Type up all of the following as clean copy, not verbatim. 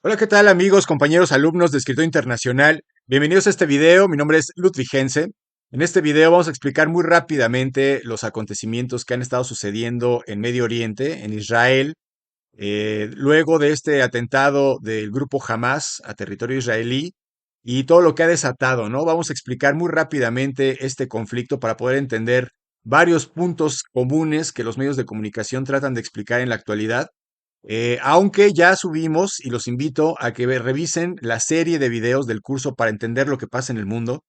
Hola, ¿qué tal amigos, compañeros, alumnos de Escritor Internacional? Bienvenidos a este video. Mi nombre es Ludwig Hense. En este video vamos a explicar muy rápidamente los acontecimientos que han estado sucediendo en Medio Oriente, en Israel, luego de este atentado del grupo Hamas a territorio israelí y todo lo que ha desatado, ¿no? Vamos a explicar muy rápidamente este conflicto para poder entender varios puntos comunes que los medios de comunicación tratan de explicar en la actualidad, aunque ya subimos y los invito a que revisen la serie de videos del curso para entender lo que pasa en el mundo,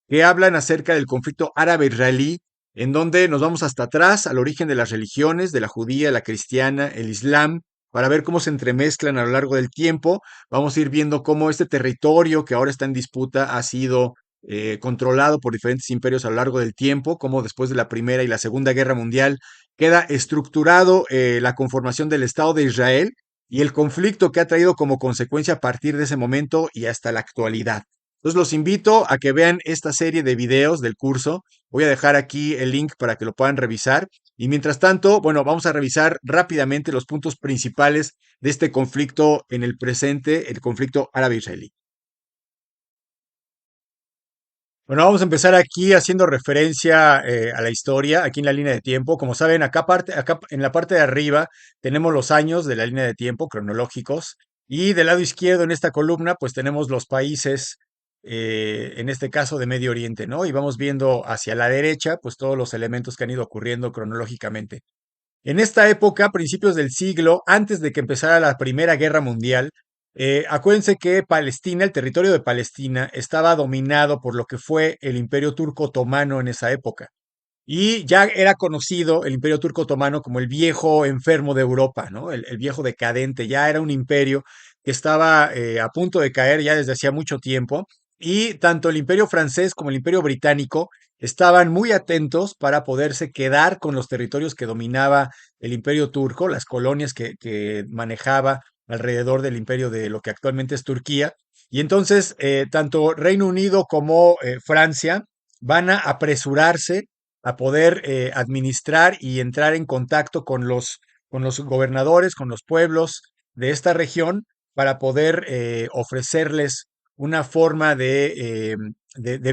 que hablan acerca del conflicto árabe-israelí, en donde nos vamos hasta atrás, al origen de las religiones, de la judía, la cristiana, el islam, para ver cómo se entremezclan a lo largo del tiempo. Vamos a ir viendo cómo este territorio que ahora está en disputa ha sido controlado por diferentes imperios a lo largo del tiempo, cómo después de la Primera y la Segunda Guerra Mundial queda estructurado la conformación del Estado de Israel y el conflicto que ha traído como consecuencia a partir de ese momento y hasta la actualidad. Entonces los invito a que vean esta serie de videos del curso. Voy a dejar aquí el link para que lo puedan revisar. Y mientras tanto, bueno, vamos a revisar rápidamente los puntos principales de este conflicto en el presente, el conflicto árabe-israelí. Bueno, vamos a empezar aquí haciendo referencia a la historia, aquí en la línea de tiempo. Como saben, acá en la parte de arriba tenemos los años de la línea de tiempo cronológicos y del lado izquierdo en esta columna pues tenemos los países, en este caso de Medio Oriente, ¿no? Y vamos viendo hacia la derecha pues todos los elementos que han ido ocurriendo cronológicamente. En esta época, principios del siglo, antes de que empezara la Primera Guerra Mundial, acuérdense que Palestina, el territorio de Palestina, estaba dominado por lo que fue el Imperio Turco Otomano en esa época. Y ya era conocido el Imperio Turco Otomano como el viejo enfermo de Europa, ¿no? El viejo decadente. Ya era un imperio que estaba a punto de caer ya desde hacía mucho tiempo. Y tanto el Imperio francés como el Imperio británico estaban muy atentos para poderse quedar con los territorios que dominaba el Imperio Turco, las colonias que manejaba alrededor del imperio de lo que actualmente es Turquía. Y entonces, tanto Reino Unido como Francia van a apresurarse a poder administrar y entrar en contacto con los gobernadores, con los pueblos de esta región, para poder ofrecerles una forma de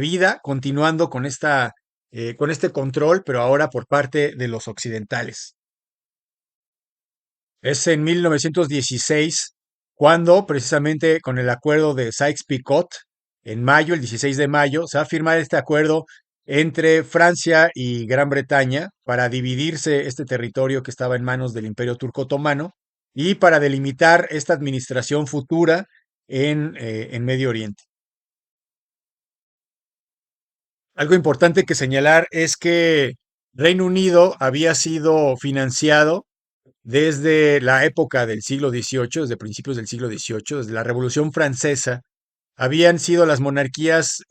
vida, continuando con este control, pero ahora por parte de los occidentales. Es en 1916 cuando, precisamente con el acuerdo de Sykes-Picot, en mayo, el 16 de mayo, se va a firmar este acuerdo entre Francia y Gran Bretaña para dividirse este territorio que estaba en manos del Imperio Turco Otomano y para delimitar esta administración futura en Medio Oriente. Algo importante que señalar es que Reino Unido había sido financiado desde la época del siglo XVIII, desde principios del siglo XVIII, desde la Revolución Francesa. Habían sido las monarquías,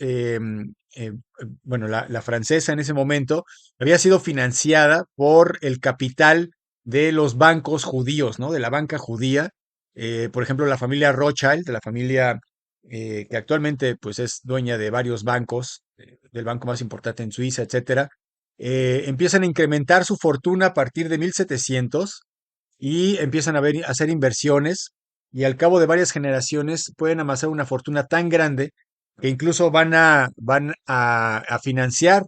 bueno, la francesa en ese momento había sido financiada por el capital de los bancos judíos, ¿no? De la banca judía. Por ejemplo, la familia Rothschild, de la familia que actualmente pues es dueña de varios bancos, del banco más importante en Suiza, etcétera, empiezan a incrementar su fortuna a partir de 1700 y empiezan a hacer inversiones y al cabo de varias generaciones pueden amasar una fortuna tan grande que incluso van a financiar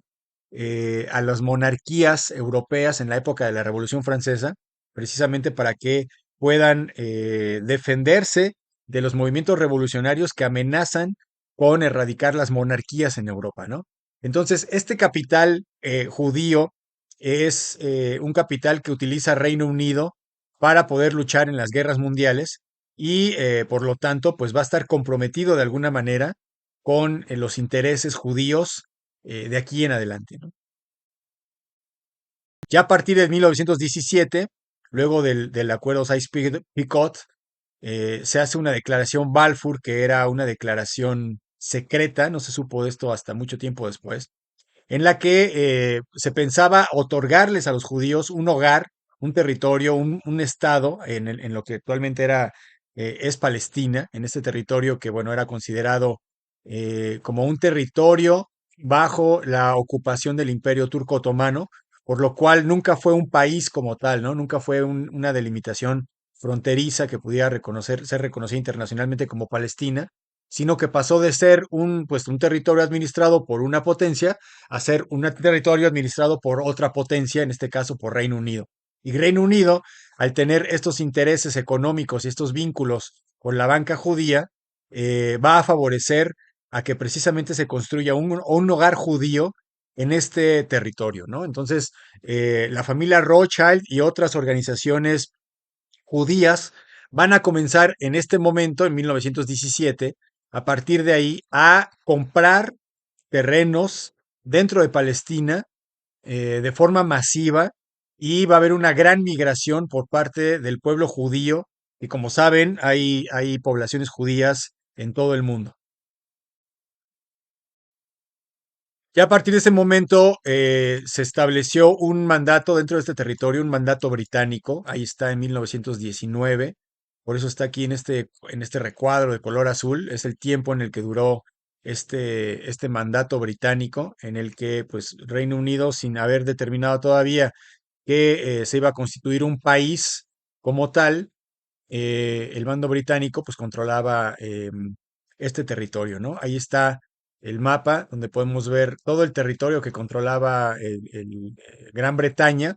a las monarquías europeas en la época de la Revolución Francesa, precisamente para que puedan defenderse de los movimientos revolucionarios que amenazan con erradicar las monarquías en Europa, ¿no? Entonces, este capital judío es un capital que utiliza Reino Unido para poder luchar en las guerras mundiales y por lo tanto pues va a estar comprometido de alguna manera con los intereses judíos de aquí en adelante, ¿no? Ya a partir de 1917, luego del acuerdo Sykes-Picot, se hace una declaración Balfour, que era una declaración secreta, no se supo de esto hasta mucho tiempo después, en la que se pensaba otorgarles a los judíos un hogar, un territorio, un estado en lo que actualmente es Palestina, en este territorio que, bueno, era considerado como un territorio bajo la ocupación del Imperio Turco Otomano, por lo cual nunca fue un país como tal, ¿no? Nunca fue una delimitación fronteriza que pudiera ser reconocida internacionalmente como Palestina, sino que pasó de ser un territorio administrado por una potencia a ser un territorio administrado por otra potencia, en este caso por Reino Unido. Y Reino Unido, al tener estos intereses económicos y estos vínculos con la banca judía, va a favorecer a que precisamente se construya un hogar judío en este territorio, ¿no? Entonces, la familia Rothschild y otras organizaciones judías van a comenzar en este momento, en 1917, a partir de ahí, a comprar terrenos dentro de Palestina de forma masiva y va a haber una gran migración por parte del pueblo judío y como saben, hay poblaciones judías en todo el mundo. Ya a partir de ese momento se estableció un mandato dentro de este territorio, un mandato británico. Ahí está en 1919. Por eso está aquí en este recuadro de color azul. Es el tiempo en el que duró este mandato británico, en el que pues Reino Unido, sin haber determinado todavía que se iba a constituir un país como tal, el bando británico pues controlaba este territorio, ¿no? Ahí está el mapa donde podemos ver todo el territorio que controlaba Gran Bretaña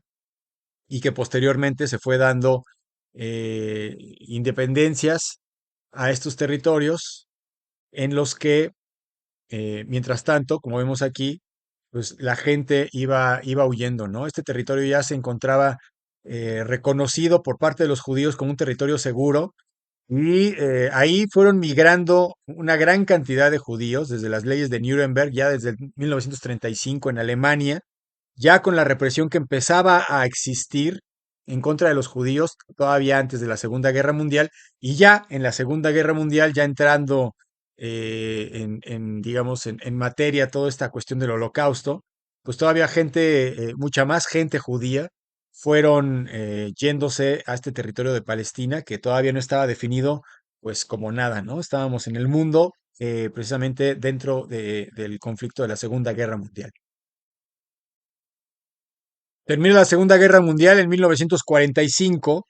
y que posteriormente se fue dando independencias a estos territorios en los que, mientras tanto, como vemos aquí, pues la gente iba huyendo, ¿no? Este territorio ya se encontraba reconocido por parte de los judíos como un territorio seguro y ahí fueron migrando una gran cantidad de judíos desde las leyes de Nuremberg, ya desde el 1935 en Alemania, ya con la represión que empezaba a existir en contra de los judíos todavía antes de la Segunda Guerra Mundial, y ya en la Segunda Guerra Mundial, ya entrando digamos, en materia toda esta cuestión del Holocausto, pues todavía gente, mucha más gente judía fueron yéndose a este territorio de Palestina que todavía no estaba definido pues como nada, ¿no? Estábamos en el mundo precisamente dentro del conflicto de la Segunda Guerra Mundial. Termina la Segunda Guerra Mundial en 1945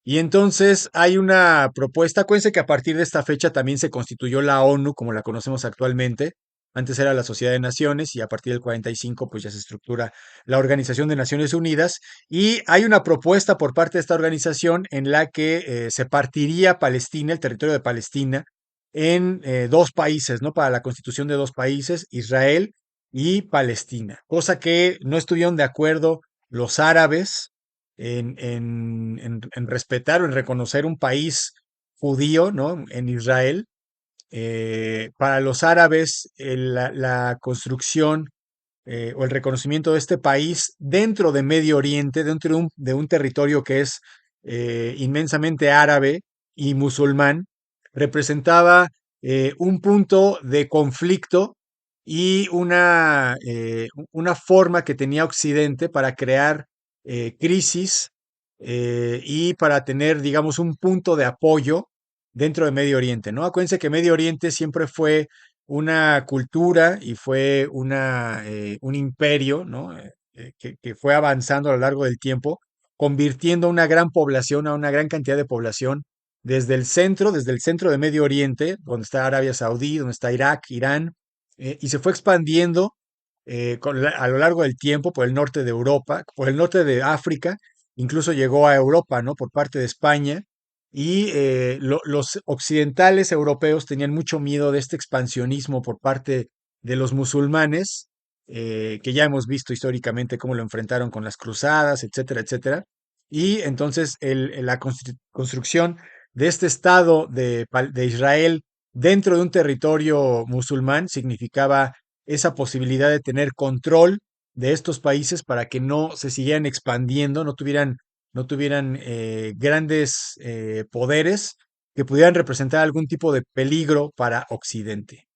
y entonces hay una propuesta. Acuérdense que a partir de esta fecha también se constituyó la ONU como la conocemos actualmente. Antes era la Sociedad de Naciones y a partir del 45 pues ya se estructura la Organización de Naciones Unidas y hay una propuesta por parte de esta organización en la que se partiría Palestina, el territorio de Palestina, en dos países, ¿no? Para la constitución de dos países, Israel y Palestina, cosa que no estuvieron de acuerdo los árabes en respetar o en reconocer un país judío, ¿no? En Israel. Para los árabes, la construcción o el reconocimiento de este país dentro de Medio Oriente, dentro de un territorio que es inmensamente árabe y musulmán, representaba un punto de conflicto y una forma que tenía Occidente para crear crisis y para tener, digamos, un punto de apoyo dentro de Medio Oriente, ¿no? Acuérdense que Medio Oriente siempre fue una cultura y fue un imperio, ¿no? Que fue avanzando a lo largo del tiempo, convirtiendo una gran población, a una gran cantidad de población, desde el centro de Medio Oriente, donde está Arabia Saudí, donde está Irak, Irán, y se fue expandiendo a lo largo del tiempo por el norte de Europa, por el norte de África, incluso llegó a Europa, ¿no? Por parte de España y los occidentales europeos tenían mucho miedo de este expansionismo por parte de los musulmanes, que ya hemos visto históricamente cómo lo enfrentaron con las cruzadas, etcétera, etcétera. Y entonces la construcción de este Estado de Israel dentro de un territorio musulmán significaba esa posibilidad de tener control de estos países para que no se siguieran expandiendo, no tuvieran grandes poderes que pudieran representar algún tipo de peligro para Occidente.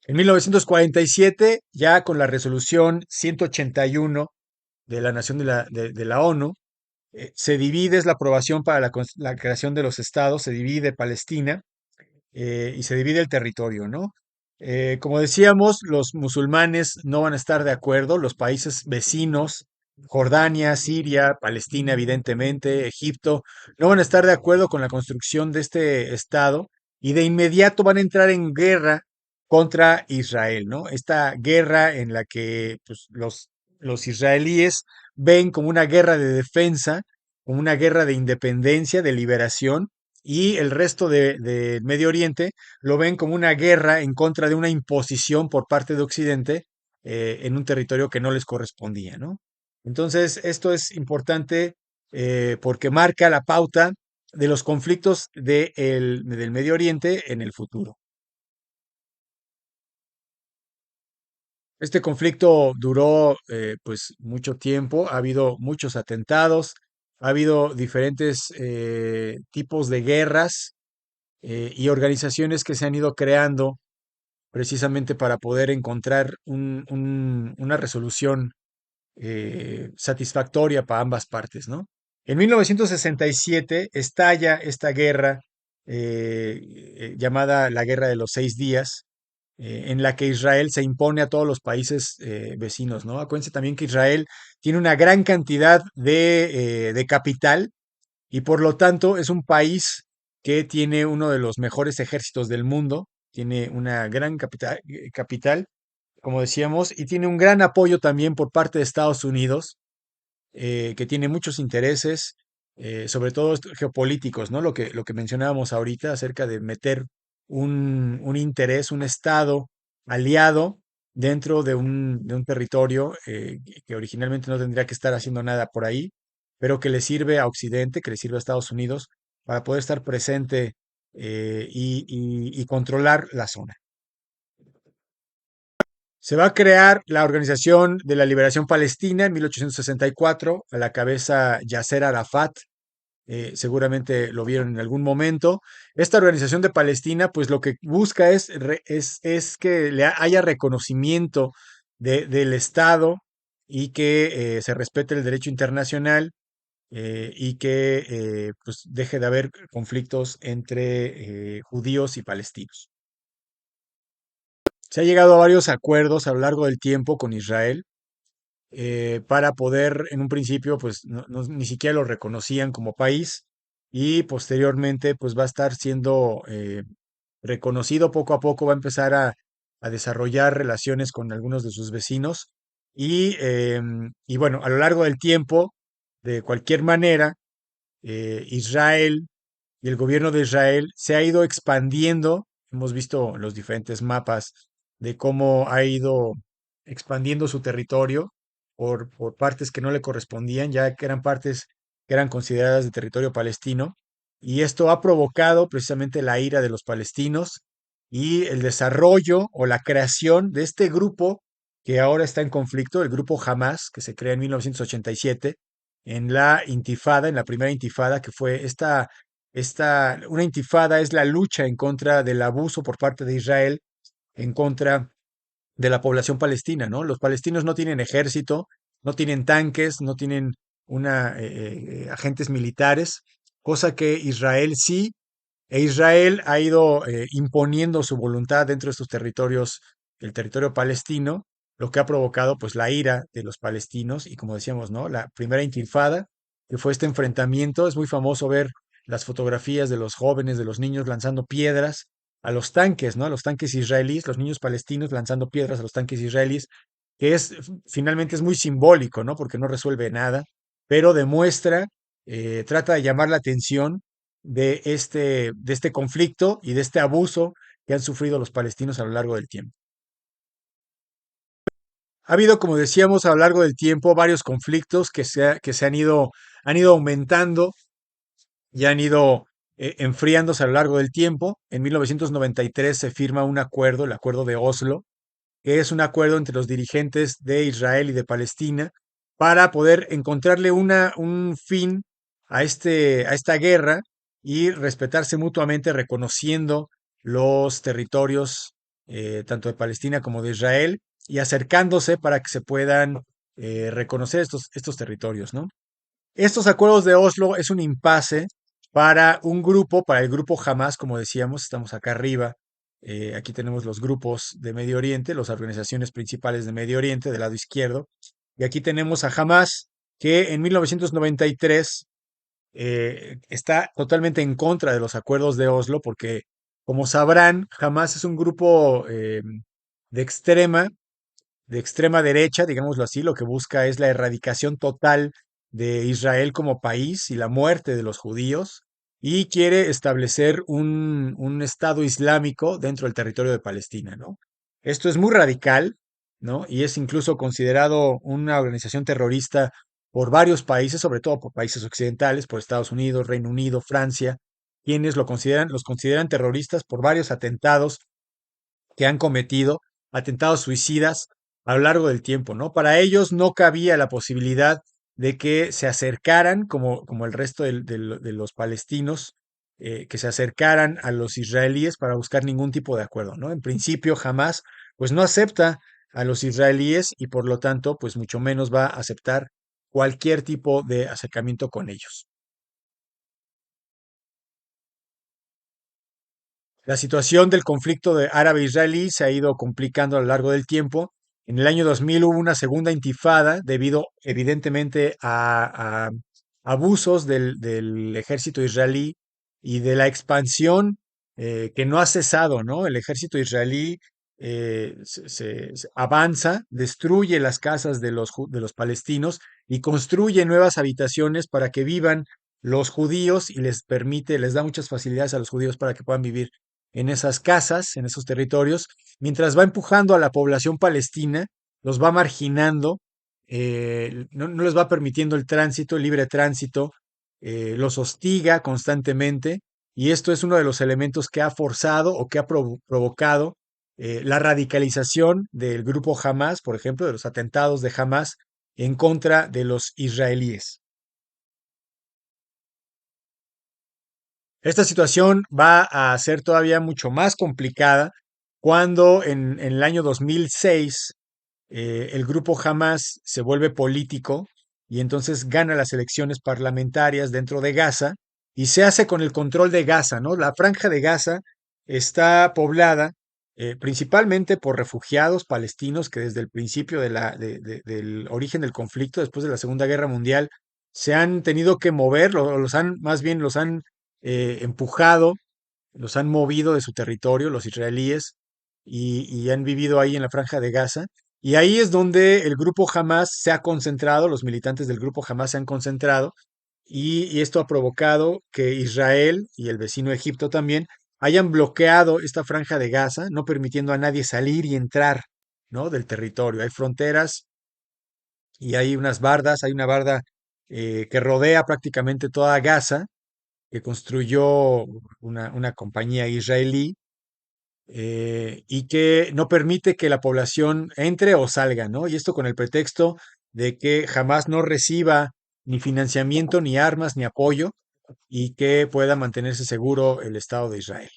En 1947, ya con la resolución 181 de la Nación de la ONU, se divide, es la aprobación para la creación de los estados, se divide Palestina y se divide el territorio, ¿no? Como decíamos, los musulmanes no van a estar de acuerdo, los países vecinos Jordania, Siria, Palestina, evidentemente, Egipto, no van a estar de acuerdo con la construcción de este Estado y de inmediato van a entrar en guerra contra Israel, ¿no? Esta guerra en la que pues, los israelíes ven como una guerra de defensa, como una guerra de independencia, de liberación, y el resto del Medio Oriente lo ven como una guerra en contra de una imposición por parte de Occidente en un territorio que no les correspondía, ¿no? Entonces, esto es importante porque marca la pauta de los conflictos del Medio Oriente en el futuro. Este conflicto duró pues mucho tiempo, ha habido muchos atentados, ha habido diferentes tipos de guerras y organizaciones que se han ido creando precisamente para poder encontrar una resolución satisfactoria para ambas partes, ¿no? En 1967 estalla esta guerra llamada la Guerra de los Seis Días, en la que Israel se impone a todos los países vecinos, ¿no? Acuérdense también que Israel tiene una gran cantidad de capital y por lo tanto es un país que tiene uno de los mejores ejércitos del mundo, tiene una gran capital, como decíamos, y tiene un gran apoyo también por parte de Estados Unidos, que tiene muchos intereses, sobre todo geopolíticos, ¿no? Lo que mencionábamos ahorita acerca de meter un interés, un estado aliado dentro de un territorio que originalmente no tendría que estar haciendo nada por ahí, pero que le sirve a Occidente, que le sirve a Estados Unidos para poder estar presente y controlar la zona. Se va a crear la Organización de la Liberación Palestina en 1864, a la cabeza Yasser Arafat, seguramente lo vieron en algún momento. Esta organización de Palestina, pues lo que busca es que haya reconocimiento del Estado y que se respete el derecho internacional y que pues deje de haber conflictos entre judíos y palestinos. Se ha llegado a varios acuerdos a lo largo del tiempo con Israel para poder, en un principio, pues ni siquiera lo reconocían como país y posteriormente, pues va a estar siendo reconocido poco a poco, va a empezar a desarrollar relaciones con algunos de sus vecinos y bueno, a lo largo del tiempo, de cualquier manera, Israel y el gobierno de Israel se ha ido expandiendo. Hemos visto los diferentes mapas de cómo ha ido expandiendo su territorio por partes que no le correspondían, ya que eran partes que eran consideradas de territorio palestino. Y esto ha provocado precisamente la ira de los palestinos y el desarrollo o la creación de este grupo que ahora está en conflicto, el grupo Hamas, que se crea en 1987 en la intifada, en la primera intifada, que fue una intifada es la lucha en contra del abuso por parte de Israel, en contra de la población palestina, ¿no? Los palestinos no tienen ejército, no tienen tanques, no tienen agentes militares, cosa que Israel sí, e Israel ha ido imponiendo su voluntad dentro de estos territorios, el territorio palestino, lo que ha provocado pues la ira de los palestinos y como decíamos, ¿no? La primera intifada, que fue este enfrentamiento, es muy famoso ver las fotografías de los jóvenes, de los niños lanzando piedras a los tanques, ¿no? A los tanques israelíes, los niños palestinos lanzando piedras a los tanques israelíes, que finalmente es muy simbólico, ¿no? Porque no resuelve nada, pero demuestra, trata de llamar la atención de este conflicto y de este abuso que han sufrido los palestinos a lo largo del tiempo. Ha habido, como decíamos, a lo largo del tiempo varios conflictos que han ido aumentando y han ido enfriándose a lo largo del tiempo. En 1993 se firma un acuerdo, el Acuerdo de Oslo, que es un acuerdo entre los dirigentes de Israel y de Palestina para poder encontrarle un fin a esta guerra y respetarse mutuamente, reconociendo los territorios tanto de Palestina como de Israel y acercándose para que se puedan reconocer estos territorios, ¿no? Estos acuerdos de Oslo es un impasse para un grupo, para el grupo Hamas, como decíamos, estamos acá arriba. Aquí tenemos los grupos de Medio Oriente, las organizaciones principales de Medio Oriente del lado izquierdo. Y aquí tenemos a Hamas, que en 1993 está totalmente en contra de los acuerdos de Oslo, porque, como sabrán, Hamas es un grupo de extrema de extrema derecha, digámoslo así, lo que busca es la erradicación total de Israel como país y la muerte de los judíos, y quiere establecer un Estado islámico dentro del territorio de Palestina, ¿no? Esto es muy radical, ¿no? Y es incluso considerado una organización terrorista por varios países, sobre todo por países occidentales, por Estados Unidos, Reino Unido, Francia, quienes los consideran terroristas por varios atentados que han cometido, atentados suicidas a lo largo del tiempo, ¿no? Para ellos no cabía la posibilidad de que se acercaran, como el resto de los palestinos, que se acercaran a los israelíes para buscar ningún tipo de acuerdo, ¿no? En principio, jamás, pues no acepta a los israelíes y por lo tanto, pues mucho menos va a aceptar cualquier tipo de acercamiento con ellos. La situación del conflicto de árabe-israelí se ha ido complicando a lo largo del tiempo. En el año 2000 hubo una segunda intifada debido evidentemente a abusos del ejército israelí y de la expansión que no ha cesado, ¿no? El ejército israelí se avanza, destruye las casas de los palestinos y construye nuevas habitaciones para que vivan los judíos y les permite, les da muchas facilidades a los judíos para que puedan vivir en esas casas, en esos territorios, mientras va empujando a la población palestina, los va marginando, no les va permitiendo el tránsito, el libre tránsito, los hostiga constantemente, y esto es uno de los elementos que ha forzado o que ha provocado la radicalización del grupo Hamas, por ejemplo, de los atentados de Hamas en contra de los israelíes. Esta situación va a ser todavía mucho más complicada cuando en el año 2006 el grupo Hamas se vuelve político y entonces gana las elecciones parlamentarias dentro de Gaza y se hace con el control de Gaza, ¿no? La franja de Gaza está poblada principalmente por refugiados palestinos que desde el principio del origen del conflicto, después de la Segunda Guerra Mundial, se han tenido que mover, los han, más bien los han empujado, los han movido de su territorio, los israelíes, y han vivido ahí en la franja de Gaza. Y ahí es donde el grupo Hamas se ha concentrado, los militantes del grupo Hamas se han concentrado, y esto ha provocado que Israel y el vecino Egipto también hayan bloqueado esta franja de Gaza, no permitiendo a nadie salir y entrar, ¿no? Del territorio. Hay fronteras y hay unas bardas, hay una barda que rodea prácticamente toda Gaza, que construyó una compañía israelí y que no permite que la población entre o salga, ¿no? Y esto con el pretexto de que jamás no reciba ni financiamiento, ni armas, ni apoyo, y que pueda mantenerse seguro el Estado de Israel.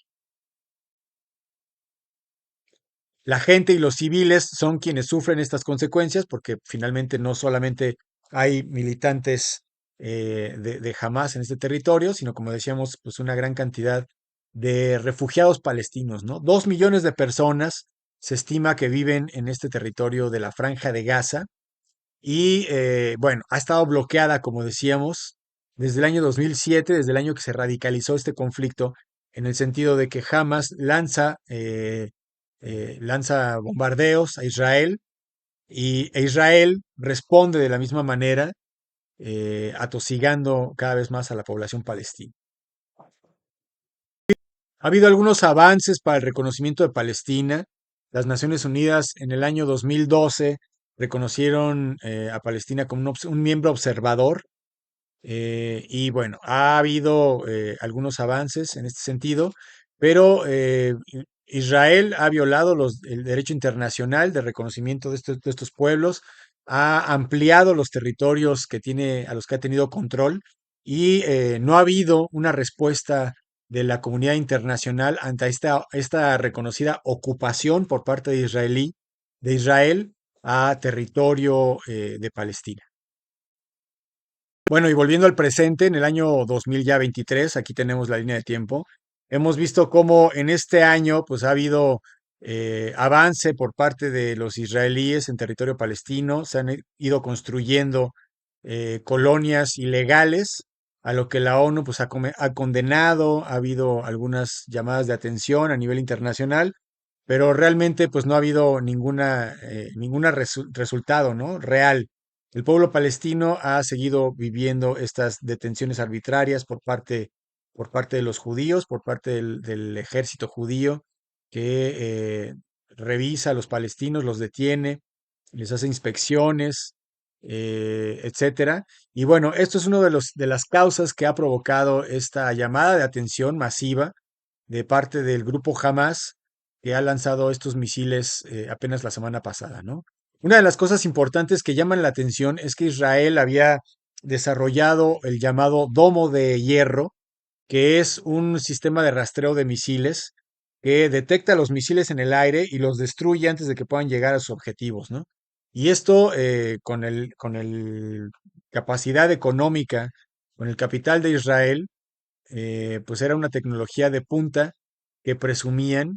La gente y los civiles son quienes sufren estas consecuencias porque finalmente no solamente hay militantes de Hamas en este territorio, sino como decíamos, pues una gran cantidad de refugiados palestinos, ¿no? 2 millones de personas se estima que viven en este territorio de la Franja de Gaza y bueno, ha estado bloqueada, como decíamos, desde el año 2007, desde el año que se radicalizó este conflicto, en el sentido de que Hamas lanza bombardeos a Israel e Israel responde de la misma manera, atosigando cada vez más a la población palestina. Ha habido algunos avances para el reconocimiento de Palestina. Las Naciones Unidas en el año 2012 reconocieron a Palestina como un miembro observador. Y bueno, ha habido algunos avances en este sentido, pero Israel ha violado el derecho internacional de reconocimiento de estos pueblos, ha ampliado los territorios que tiene, a los que ha tenido control y no ha habido una respuesta de la comunidad internacional ante esta reconocida ocupación por parte de Israel a territorio de Palestina. Bueno, y volviendo al presente, en el año 2023, aquí tenemos la línea de tiempo, hemos visto cómo en este año pues ha habido avance por parte de los israelíes en territorio palestino. Se han ido construyendo colonias ilegales, a lo que la ONU pues, ha condenado. Ha habido algunas llamadas de atención a nivel internacional, pero realmente pues, no ha habido ninguna resultado, ¿no? Real. El pueblo palestino ha seguido viviendo estas detenciones arbitrarias por parte de los judíos, por parte del ejército judío, que revisa a los palestinos, los detiene, les hace inspecciones, etcétera. Y bueno, esto es uno de las causas que ha provocado esta llamada de atención masiva de parte del grupo Hamas, que ha lanzado estos misiles apenas la semana pasada, ¿no? Una de las cosas importantes que llaman la atención es que Israel había desarrollado el llamado domo de hierro, que es un sistema de rastreo de misiles que detecta los misiles en el aire y los destruye antes de que puedan llegar a sus objetivos, ¿no? Y esto con el capacidad económica, con el capital de Israel, pues era una tecnología de punta que presumían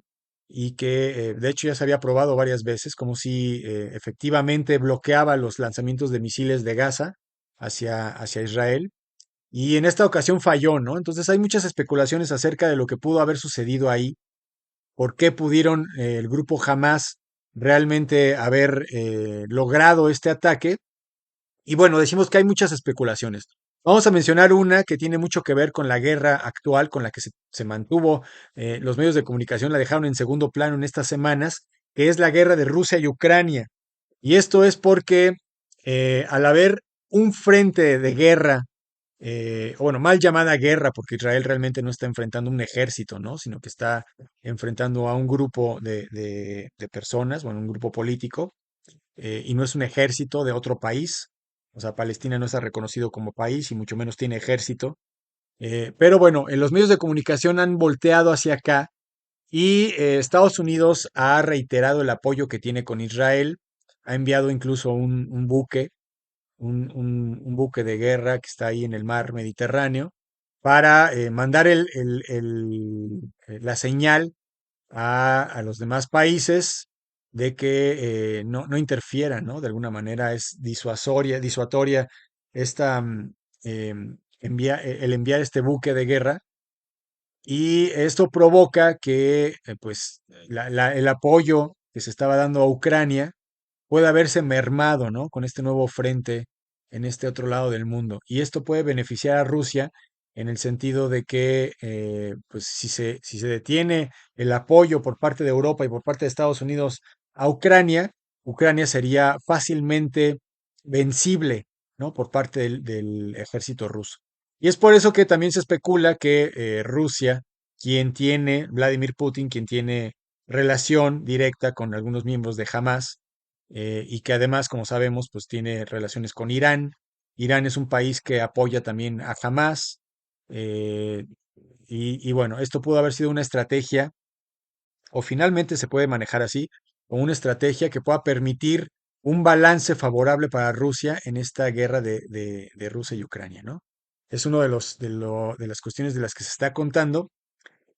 y que de hecho ya se había probado varias veces, como si efectivamente bloqueaba los lanzamientos de misiles de Gaza hacia Israel. Y en esta ocasión falló, ¿no? Entonces hay muchas especulaciones acerca de lo que pudo haber sucedido ahí, por qué pudieron el grupo Hamas realmente haber logrado este ataque. Y bueno, decimos que hay muchas especulaciones. Vamos a mencionar una que tiene mucho que ver con la guerra actual, con la que se mantuvo. Los medios de comunicación la dejaron en segundo plano en estas semanas, que es la guerra de Rusia y Ucrania. Y esto es porque al haber un frente de guerra, o bueno, mal llamada guerra, porque Israel realmente no está enfrentando un ejército, ¿no? Sino que está enfrentando a un grupo de personas, bueno, un grupo político, y no es un ejército de otro país. O sea, Palestina no está reconocido como país y mucho menos tiene ejército. Pero bueno, en los medios de comunicación han volteado hacia acá y Estados Unidos ha reiterado el apoyo que tiene con Israel. Ha enviado incluso un buque, un buque de guerra que está ahí en el mar Mediterráneo para mandar la señal a los demás países de que no interfieran, ¿no? De alguna manera es disuatoria esta, el enviar este buque de guerra, y esto provoca que pues el apoyo que se estaba dando a Ucrania pueda verse mermado, ¿no? Con este nuevo frente en este otro lado del mundo. Y esto puede beneficiar a Rusia en el sentido de que, pues, si se detiene el apoyo por parte de Europa y por parte de Estados Unidos a Ucrania, Ucrania sería fácilmente vencible, ¿no? Por parte del ejército ruso. Y es por eso que también se especula que Rusia, Vladimir Putin, quien tiene relación directa con algunos miembros de Hamas, y que además, como sabemos, pues tiene relaciones con Irán. Irán es un país que apoya también a Hamas. eh, y bueno, esto pudo haber sido una estrategia, o finalmente se puede manejar así, como una estrategia que pueda permitir un balance favorable para Rusia en esta guerra de Rusia y Ucrania, ¿no? Es uno de las cuestiones de las que se está contando.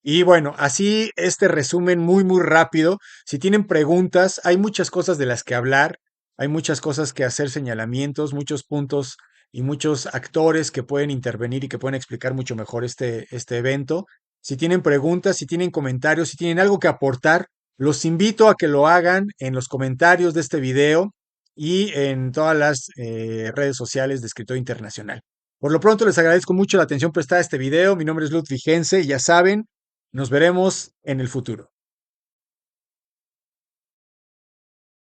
Y bueno, así este resumen muy, muy rápido. Si tienen preguntas, hay muchas cosas de las que hablar, hay muchas cosas que hacer señalamientos, muchos puntos y muchos actores que pueden intervenir y que pueden explicar mucho mejor este evento. Si tienen preguntas, si tienen comentarios, si tienen algo que aportar, los invito a que lo hagan en los comentarios de este video y en todas las redes sociales de Escritor Internacional. Por lo pronto les agradezco mucho la atención prestada a este video. Mi nombre es Ludwig Gense y ya saben, nos veremos en el futuro.